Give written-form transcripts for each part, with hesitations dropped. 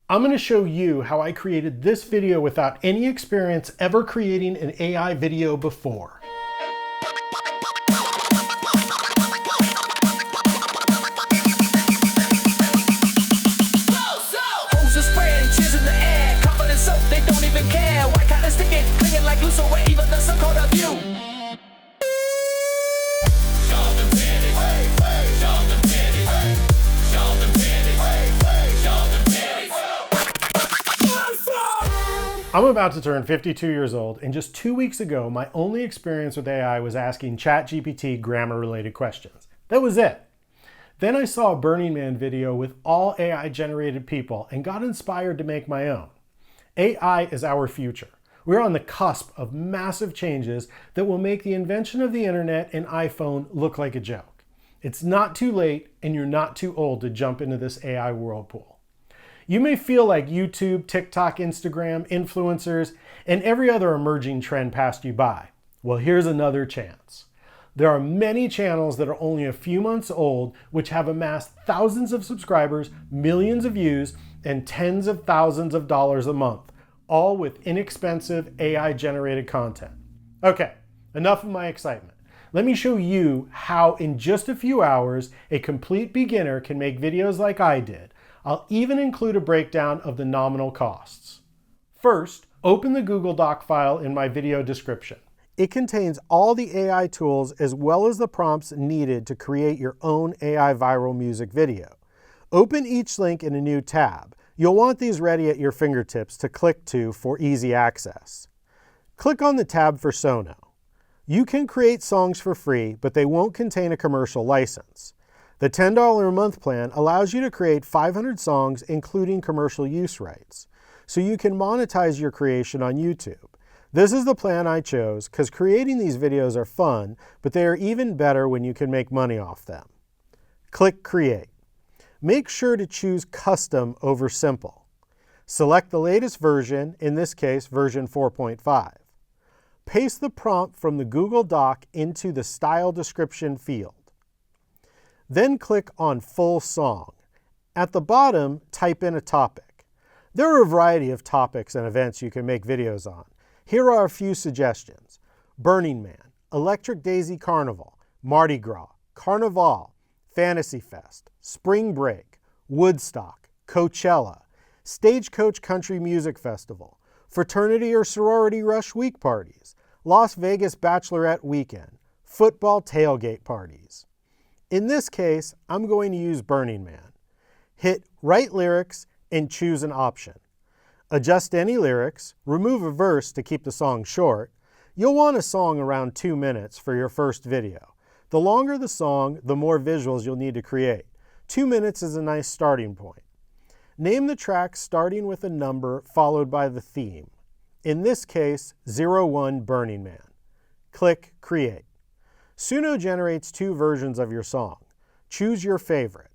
I'm going to show you how I created this video without any experience ever creating an AI video before. I'm about to turn 52 years old, and just 2 weeks ago, my only experience with AI was asking ChatGPT grammar-related questions. That was it. Then I saw a Burning Man video with all AI-generated people and got inspired to make my own. AI is our future. We're on the cusp of massive changes that will make the invention of the internet and iPhone look like a joke. It's not too late, and you're not too old to jump into this AI whirlpool. You may feel like YouTube, TikTok, Instagram, influencers, and every other emerging trend passed you by. Well, here's another chance. There are many channels that are only a few months old which have amassed thousands of subscribers, millions of views, and tens of thousands of dollars a month, all with inexpensive AI-generated content. Okay, enough of my excitement. Let me show you how in just a few hours a complete beginner can make videos like I did. I'll even include a breakdown of the nominal costs. First, open the Google Doc file in my video description. It contains all the AI tools as well as the prompts needed to create your own AI viral music video. Open each link in a new tab. You'll want these ready at your fingertips to click to for easy access. Click on the tab for Suno. You can create songs for free, but they won't contain a commercial license. The $10 a month plan allows you to create 500 songs, including commercial use rights, so you can monetize your creation on YouTube. This is the plan I chose because creating these videos are fun, but they are even better when you can make money off them. Click Create. Make sure to choose Custom over Simple. Select the latest version, in this case version 4.5. Paste the prompt from the Google Doc into the Style Description field. Then click on Full Song. At the bottom, type in a topic. There are a variety of topics and events you can make videos on. Here are a few suggestions. Burning Man, Electric Daisy Carnival, Mardi Gras, Carnival, Fantasy Fest, Spring Break, Woodstock, Coachella, Stagecoach Country Music Festival, Fraternity or Sorority Rush Week Parties, Las Vegas Bachelorette Weekend, Football Tailgate Parties. In this case, I'm going to use Burning Man. Hit Write Lyrics and choose an option. Adjust any lyrics, remove a verse to keep the song short. You'll want a song around 2 minutes for your first video. The longer the song, the more visuals you'll need to create. 2 minutes is a nice starting point. Name the track starting with a number followed by the theme. In this case, 01 Burning Man. Click Create. Suno generates 2 versions of your song. Choose your favorite.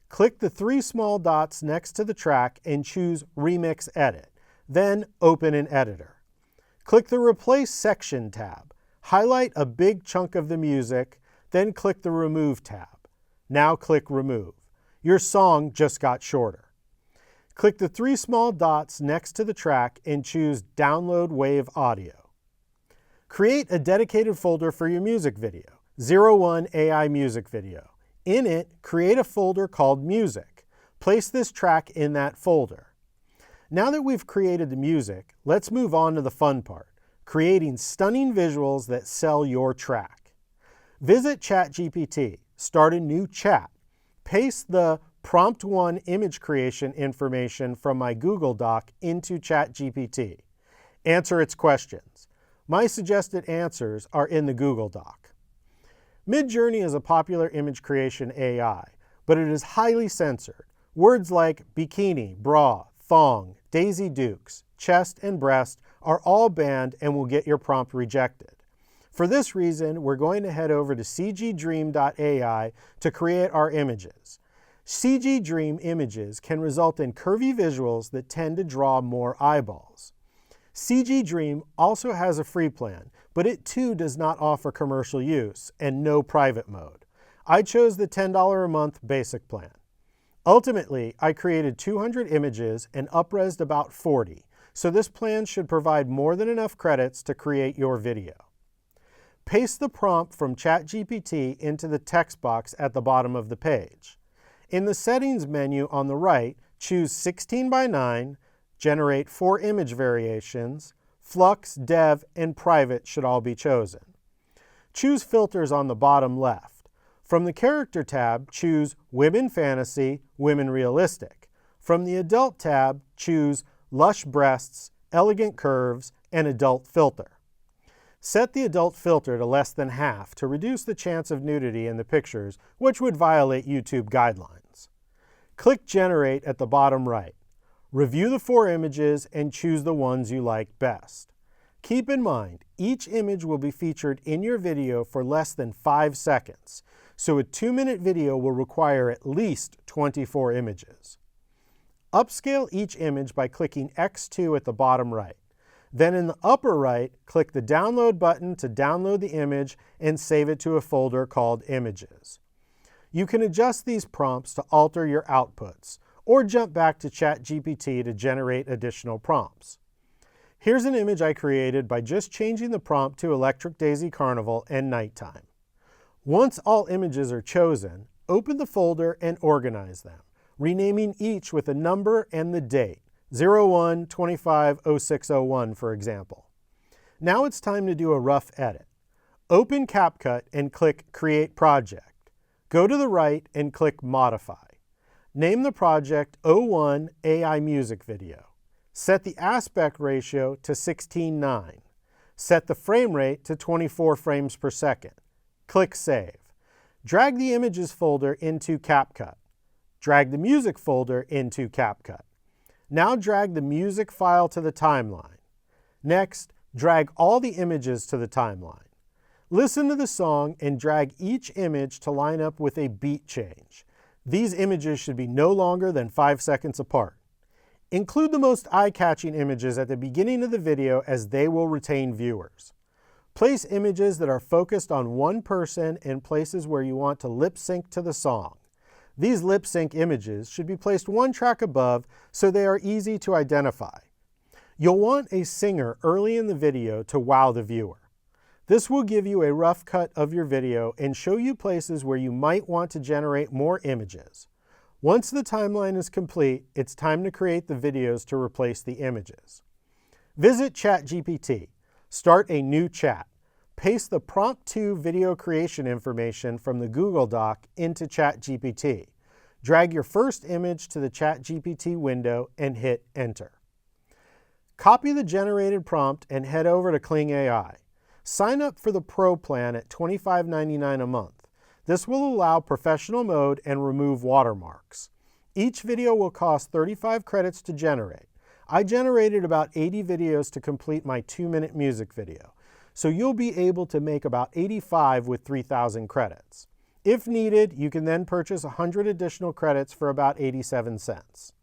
Click the 3 small dots next to the track and choose Remix Edit. Then open an editor. Click the Replace Section tab. Highlight a big chunk of the music, then click the Remove tab. Now click Remove. Your song just got shorter. Click the 3 small dots next to the track and choose Download Wave Audio. Create a dedicated folder for your music video, 01 AI Music Video. In it, create a folder called Music. Place this track in that folder. Now that we've created the music, let's move on to the fun part, creating stunning visuals that sell your track. Visit ChatGPT, start a new chat. Paste the Prompt 1 image creation information from my Google Doc into ChatGPT. Answer its questions. My suggested answers are in the Google Doc. Midjourney is a popular image creation AI, but it is highly censored. Words like bikini, bra, thong, Daisy Dukes, chest, and breast are all banned and will get your prompt rejected. For this reason, we're going to head over to CGDream.ai to create our images. CGDream images can result in curvy visuals that tend to draw more eyeballs. CGDream also has a free plan, but it too does not offer commercial use and no private mode. I chose the $10 a month basic plan. Ultimately, I created 200 images and upresed about 40, so this plan should provide more than enough credits to create your video. Paste the prompt from ChatGPT into the text box at the bottom of the page. In the Settings menu on the right, choose 16:9, generate 4 image variations, Flux, Dev, and Private should all be chosen. Choose filters on the bottom left. From the Character tab, choose Women Fantasy, Women Realistic. From the Adult tab, choose Lush Breasts, Elegant Curves, and Adult Filter. Set the adult filter to less than half to reduce the chance of nudity in the pictures, which would violate YouTube guidelines. Click Generate at the bottom right. Review the 4 images and choose the ones you like best. Keep in mind, each image will be featured in your video for less than 5 seconds, so a 2-minute video will require at least 24 images. Upscale each image by clicking X2 at the bottom right. Then in the upper right, click the Download button to download the image and save it to a folder called Images. You can adjust these prompts to alter your outputs, or jump back to ChatGPT to generate additional prompts. Here's an image I created by just changing the prompt to Electric Daisy Carnival and Nighttime. Once all images are chosen, open the folder and organize them, renaming each with a number and the date. 01/25/06/01, for example. Now it's time to do a rough edit. Open CapCut and click Create Project. Go to the right and click Modify. Name the project 01 AI Music Video. Set the aspect ratio to 16:9. Set the frame rate to 24 frames per second. Click Save. Drag the Images folder into CapCut. Drag the Music folder into CapCut. Now drag the music file to the timeline. Next, drag all the images to the timeline. Listen to the song and drag each image to line up with a beat change. These images should be no longer than 5 seconds apart. Include the most eye-catching images at the beginning of the video as they will retain viewers. Place images that are focused on one person in places where you want to lip sync to the song. These lip sync images should be placed one track above so they are easy to identify. You'll want a singer early in the video to wow the viewer. This will give you a rough cut of your video and show you places where you might want to generate more images. Once the timeline is complete, it's time to create the videos to replace the images. Visit ChatGPT. Start a new chat. Paste the Prompt 2 video creation information from the Google Doc into ChatGPT. Drag your first image to the ChatGPT window and hit Enter. Copy the generated prompt and head over to KlingAI. Sign up for the Pro plan at $25.99 a month. This will allow professional mode and remove watermarks. Each video will cost 35 credits to generate. I generated about 80 videos to complete my 2-minute music video, so you'll be able to make about 85 with 3,000 credits. If needed, you can then purchase 100 additional credits for about 87 cents.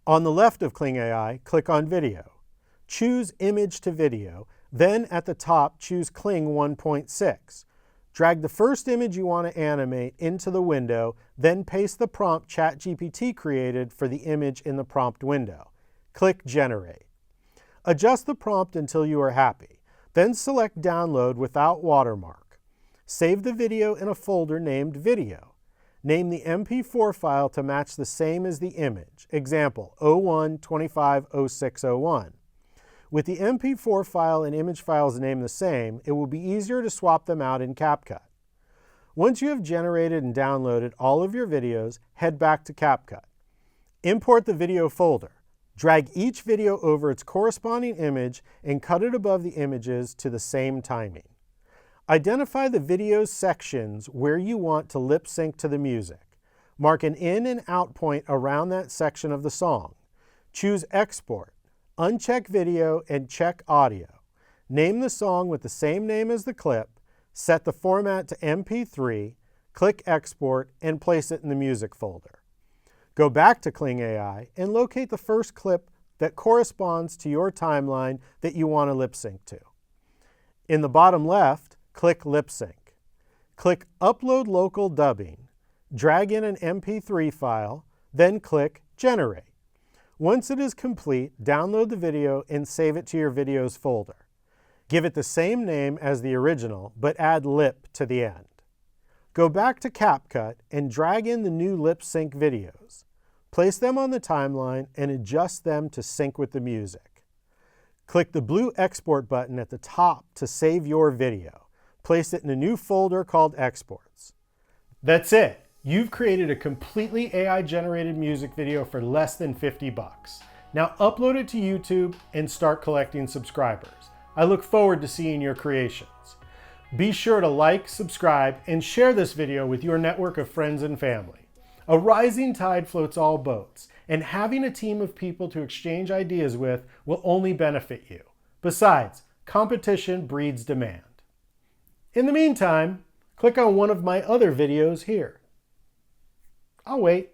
On the left of KlingAI, click on Video. Choose Image to Video, then at the top choose Kling 1.6. Drag the first image you want to animate into the window, then paste the prompt ChatGPT created for the image in the prompt window. Click Generate. Adjust the prompt until you are happy. Then select Download without watermark. Save the video in a folder named Video. Name the MP4 file to match the same as the image. Example, 01/25/06/01. With the MP4 file and image files named the same, it will be easier to swap them out in CapCut. Once you have generated and downloaded all of your videos, head back to CapCut. Import the video folder. Drag each video over its corresponding image and cut it above the images to the same timing. Identify the video's sections where you want to lip sync to the music. Mark an in and out point around that section of the song. Choose Export. Uncheck Video and check Audio. Name the song with the same name as the clip, set the format to MP3, click Export, and place it in the Music folder. Go back to KlingAI and locate the first clip that corresponds to your timeline that you want to lip sync to. In the bottom left, click Lip Sync. Click Upload Local Dubbing. Drag in an MP3 file, Then click Generate. Once it is complete, download the video and save it to your videos folder. Give it the same name as the original, but add lip to the end. Go back to CapCut and drag in the new lip sync videos. Place them on the timeline and adjust them to sync with the music. Click the blue export button at the top to save your video. Place it in a new folder called Exports. That's it. You've created a completely AI-generated music video for less than 50 bucks. Now upload it to YouTube and start collecting subscribers. I look forward to seeing your creations. Be sure to like, subscribe, and share this video with your network of friends and family. A rising tide floats all boats, and having a team of people to exchange ideas with will only benefit you. Besides, competition breeds demand. In the meantime, click on one of my other videos here. I'll wait.